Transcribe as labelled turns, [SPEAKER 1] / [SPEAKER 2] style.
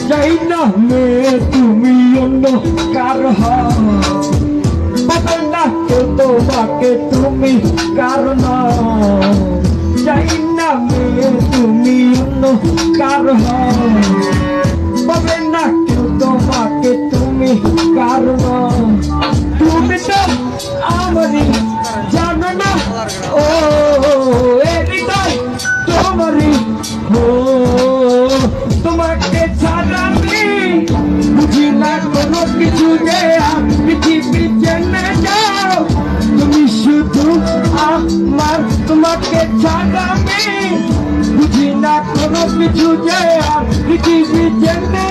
[SPEAKER 1] চাই না মেয়ে তুমি অন্য কার হবে না কেউ তোমাকে তুমি কারণ চাই না মেয়ে তুমি অন্য কার হবে না কেউ তোমাকে তুমি কারণ তুমি তো আমারই জানো না ও হৃদয় তোমারই তোমাকে ছাড়া আমি বুঝি না কোনো কিছু যে পৃথিবী জেনে যাও তুমি শুধু আমার তোমাকে ছাড়া আমি বুঝি না কোনো কিছু যে পৃথিবী জেনে